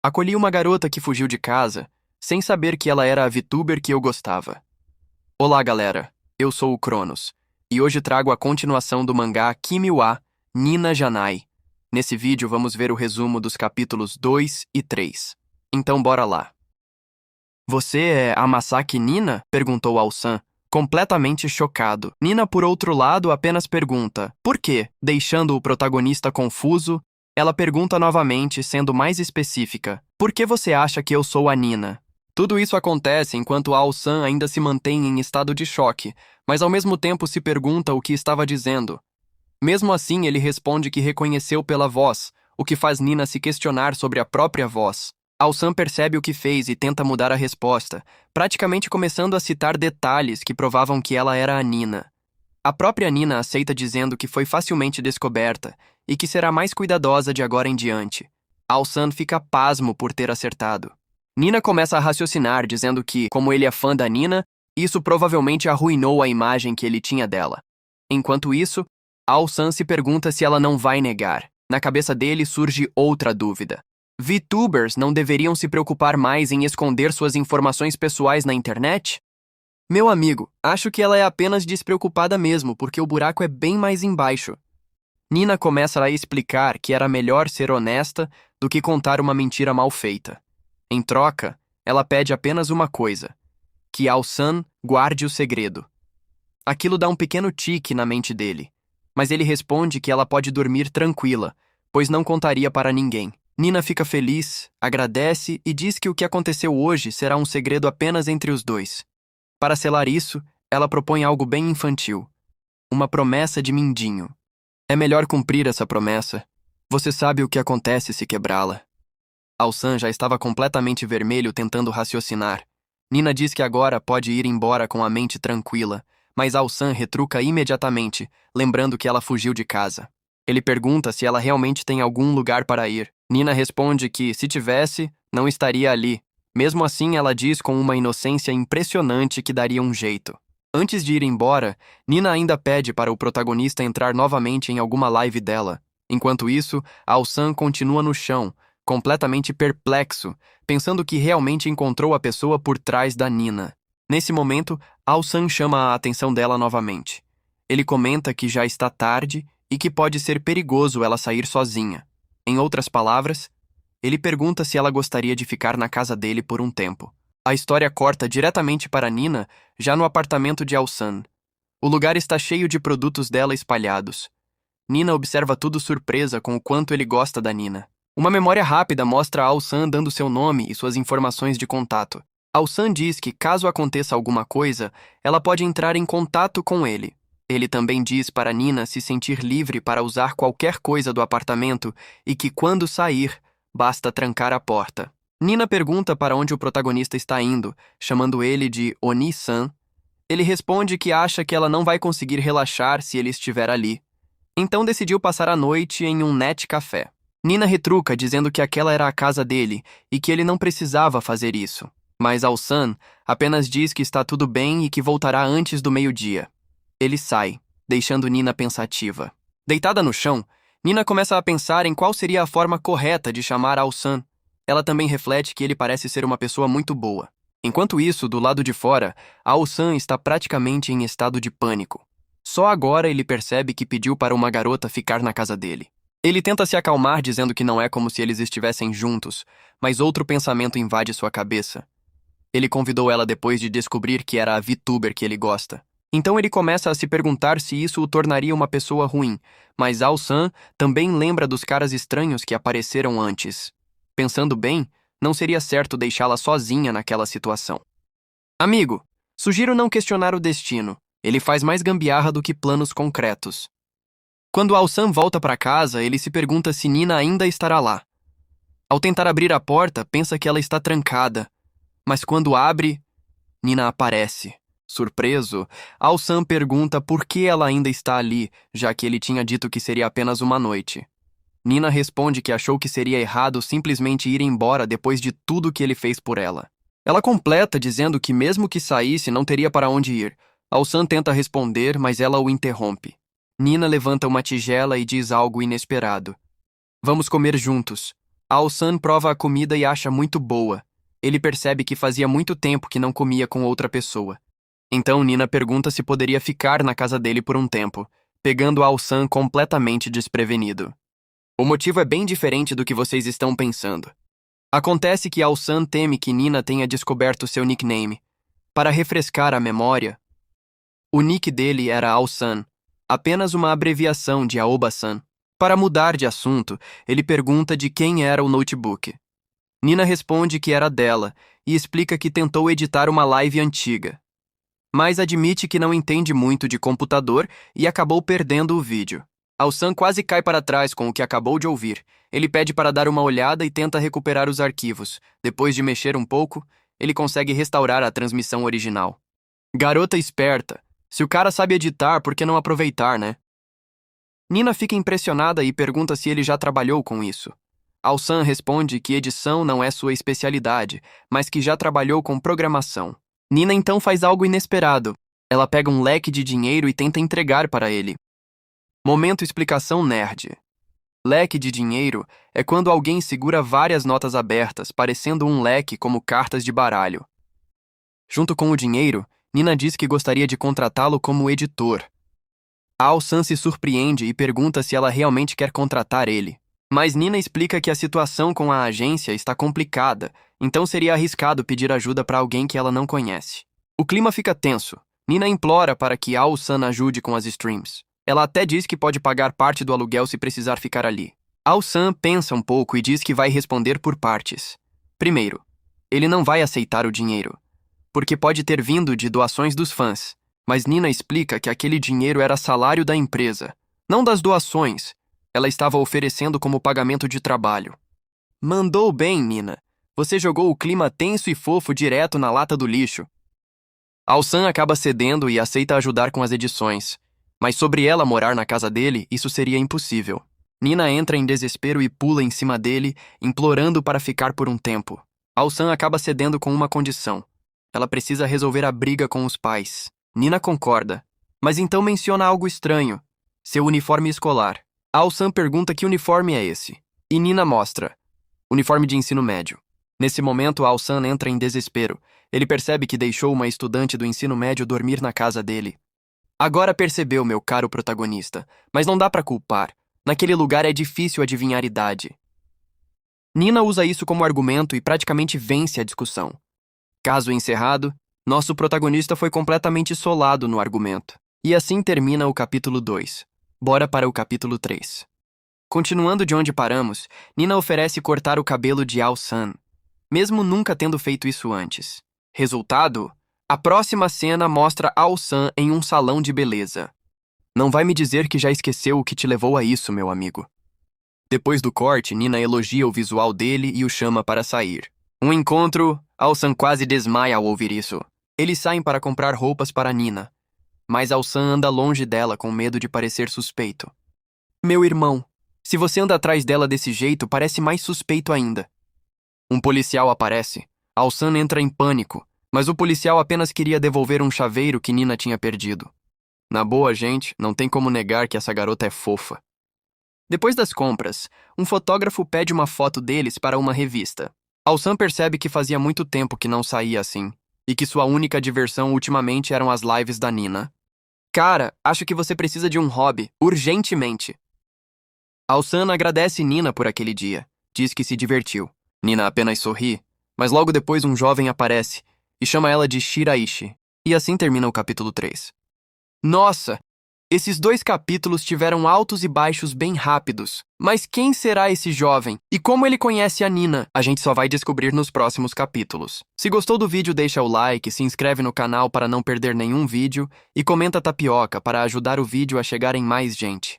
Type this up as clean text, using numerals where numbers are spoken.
Acolhi uma garota que fugiu de casa, sem saber que ela era a VTuber que eu gostava. Olá, galera. Eu sou o Cronos, e hoje trago a continuação do mangá Kimi wa Nina Janai. Nesse vídeo vamos ver o resumo dos capítulos 2 e 3. Então bora lá. Você é a Masaki Nina? Perguntou Ao-san, completamente chocado. Nina, por outro lado, apenas pergunta, por quê? Deixando o protagonista confuso, ela pergunta novamente, sendo mais específica, por que você acha que eu sou a Nina? Tudo isso acontece enquanto Ao-san ainda se mantém em estado de choque, mas ao mesmo tempo se pergunta o que estava dizendo. Mesmo assim, ele responde que reconheceu pela voz, o que faz Nina se questionar sobre a própria voz. Ao-san percebe o que fez e tenta mudar a resposta, praticamente começando a citar detalhes que provavam que ela era a Nina. A própria Nina aceita dizendo que foi facilmente descoberta e que será mais cuidadosa de agora em diante. Ao-san fica pasmo por ter acertado. Nina começa a raciocinar, dizendo que, como ele é fã da Nina, isso provavelmente arruinou a imagem que ele tinha dela. Enquanto isso, Ao-san se pergunta se ela não vai negar. Na cabeça dele surge outra dúvida. VTubers não deveriam se preocupar mais em esconder suas informações pessoais na internet? Meu amigo, acho que ela é apenas despreocupada mesmo, porque o buraco é bem mais embaixo. Nina começa a explicar que era melhor ser honesta do que contar uma mentira mal feita. Em troca, ela pede apenas uma coisa: que Ao-san guarde o segredo. Aquilo dá um pequeno tique na mente dele, mas ele responde que ela pode dormir tranquila, pois não contaria para ninguém. Nina fica feliz, agradece e diz que o que aconteceu hoje será um segredo apenas entre os dois. Para selar isso, ela propõe algo bem infantil. Uma promessa de mindinho. É melhor cumprir essa promessa. Você sabe o que acontece se quebrá-la. Ao-san já estava completamente vermelho tentando raciocinar. Nina diz que agora pode ir embora com a mente tranquila, mas Ao-san retruca imediatamente, lembrando que ela fugiu de casa. Ele pergunta se ela realmente tem algum lugar para ir. Nina responde que, se tivesse, não estaria ali. Mesmo assim, ela diz com uma inocência impressionante que daria um jeito. Antes de ir embora, Nina ainda pede para o protagonista entrar novamente em alguma live dela. Enquanto isso, Ao-san continua no chão, completamente perplexo, pensando que realmente encontrou a pessoa por trás da Nina. Nesse momento, Ao-san chama a atenção dela novamente. Ele comenta que já está tarde e que pode ser perigoso ela sair sozinha. Em outras palavras, ele pergunta se ela gostaria de ficar na casa dele por um tempo. A história corta diretamente para Nina, já no apartamento de Ao-san. O lugar está cheio de produtos dela espalhados. Nina observa tudo surpresa com o quanto ele gosta da Nina. Uma memória rápida mostra Ao-san dando seu nome e suas informações de contato. Ao-san diz que, caso aconteça alguma coisa, ela pode entrar em contato com ele. Ele também diz para Nina se sentir livre para usar qualquer coisa do apartamento e que, quando sair, basta trancar a porta. Nina pergunta para onde o protagonista está indo, chamando ele de Oni-san. Ele responde que acha que ela não vai conseguir relaxar se ele estiver ali. Então decidiu passar a noite em um net café. Nina retruca, dizendo que aquela era a casa dele e que ele não precisava fazer isso. Mas Ao-san apenas diz que está tudo bem e que voltará antes do meio-dia. Ele sai, deixando Nina pensativa. Deitada no chão, Nina começa a pensar em qual seria a forma correta de chamar Ao-san. Ela também reflete que ele parece ser uma pessoa muito boa. Enquanto isso, do lado de fora, Ao-san está praticamente em estado de pânico. Só agora ele percebe que pediu para uma garota ficar na casa dele. Ele tenta se acalmar dizendo que não é como se eles estivessem juntos, mas outro pensamento invade sua cabeça. Ele convidou ela depois de descobrir que era a VTuber que ele gosta. Então ele começa a se perguntar se isso o tornaria uma pessoa ruim, mas Ao-san também lembra dos caras estranhos que apareceram antes. Pensando bem, não seria certo deixá-la sozinha naquela situação. Amigo, sugiro não questionar o destino. Ele faz mais gambiarra do que planos concretos. Quando Ao-san volta para casa, ele se pergunta se Nina ainda estará lá. Ao tentar abrir a porta, pensa que ela está trancada, mas quando abre, Nina aparece. Surpreso, Ao-san pergunta por que ela ainda está ali, já que ele tinha dito que seria apenas uma noite. Nina responde que achou que seria errado simplesmente ir embora depois de tudo que ele fez por ela. Ela completa dizendo que mesmo que saísse não teria para onde ir. Ao-san tenta responder, mas ela o interrompe. Nina levanta uma tigela e diz algo inesperado. Vamos comer juntos. Ao-san prova a comida e acha muito boa. Ele percebe que fazia muito tempo que não comia com outra pessoa. Então Nina pergunta se poderia ficar na casa dele por um tempo, pegando Ao-san completamente desprevenido. O motivo é bem diferente do que vocês estão pensando. Acontece que Ao-san teme que Nina tenha descoberto seu nickname. Para refrescar a memória, o nick dele era Ao-san, apenas uma abreviação de Aoba-san. Para mudar de assunto, ele pergunta de quem era o notebook. Nina responde que era dela e explica que tentou editar uma live antiga, mas admite que não entende muito de computador e acabou perdendo o vídeo. Ao-san quase cai para trás com o que acabou de ouvir. Ele pede para dar uma olhada e tenta recuperar os arquivos. Depois de mexer um pouco, ele consegue restaurar a transmissão original. Garota esperta. Se o cara sabe editar, por que não aproveitar, né? Nina fica impressionada e pergunta se ele já trabalhou com isso. Ao-san responde que edição não é sua especialidade, mas que já trabalhou com programação. Nina então faz algo inesperado. Ela pega um leque de dinheiro e tenta entregar para ele. Momento explicação nerd. Leque de dinheiro é quando alguém segura várias notas abertas, parecendo um leque como cartas de baralho. Junto com o dinheiro, Nina diz que gostaria de contratá-lo como editor. Ao-san se surpreende e pergunta se ela realmente quer contratar ele. Mas Nina explica que a situação com a agência está complicada, então seria arriscado pedir ajuda para alguém que ela não conhece. O clima fica tenso. Nina implora para que Ao-san ajude com as streams. Ela até diz que pode pagar parte do aluguel se precisar ficar ali. Ao-san pensa um pouco e diz que vai responder por partes. Primeiro, ele não vai aceitar o dinheiro, porque pode ter vindo de doações dos fãs. Mas Nina explica que aquele dinheiro era salário da empresa, não das doações. Ela estava oferecendo como pagamento de trabalho. Mandou bem, Nina. Você jogou o clima tenso e fofo direto na lata do lixo. Ao-san acaba cedendo e aceita ajudar com as edições. Mas sobre ela morar na casa dele, isso seria impossível. Nina entra em desespero e pula em cima dele, implorando para ficar por um tempo. Ao-san acaba cedendo com uma condição. Ela precisa resolver a briga com os pais. Nina concorda, mas então menciona algo estranho. Seu uniforme escolar. Ao-san pergunta que uniforme é esse, e Nina mostra. Uniforme de ensino médio. Nesse momento, Ao-san entra em desespero. Ele percebe que deixou uma estudante do ensino médio dormir na casa dele. Agora percebeu, meu caro protagonista, mas não dá pra culpar. Naquele lugar é difícil adivinhar idade. Nina usa isso como argumento e praticamente vence a discussão. Caso encerrado, nosso protagonista foi completamente solado no argumento. E assim termina o capítulo 2. Bora para o capítulo 3. Continuando de onde paramos, Nina oferece cortar o cabelo de Ao-san, mesmo nunca tendo feito isso antes. Resultado? A próxima cena mostra Ao-san em um salão de beleza. Não vai me dizer que já esqueceu o que te levou a isso, meu amigo. Depois do corte, Nina elogia o visual dele e o chama para sair. Um encontro, Ao-san quase desmaia ao ouvir isso. Eles saem para comprar roupas para Nina, mas Ao-san anda longe dela com medo de parecer suspeito. Meu irmão, se você anda atrás dela desse jeito, parece mais suspeito ainda. Um policial aparece. Ao-san entra em pânico, mas o policial apenas queria devolver um chaveiro que Nina tinha perdido. Na boa, gente, não tem como negar que essa garota é fofa. Depois das compras, um fotógrafo pede uma foto deles para uma revista. Ao-san percebe que fazia muito tempo que não saía assim, e que sua única diversão ultimamente eram as lives da Nina. Cara, acho que você precisa de um hobby, urgentemente. Ao-san agradece Nina por aquele dia. Diz que se divertiu. Nina apenas sorri, mas logo depois um jovem aparece e chama ela de Shiraishi. E assim termina o capítulo 3. Nossa! Esses 2 capítulos tiveram altos e baixos bem rápidos. Mas quem será esse jovem? E como ele conhece a Nina? A gente só vai descobrir nos próximos capítulos. Se gostou do vídeo, deixa o like, se inscreve no canal para não perder nenhum vídeo e comenta tapioca para ajudar o vídeo a chegar em mais gente.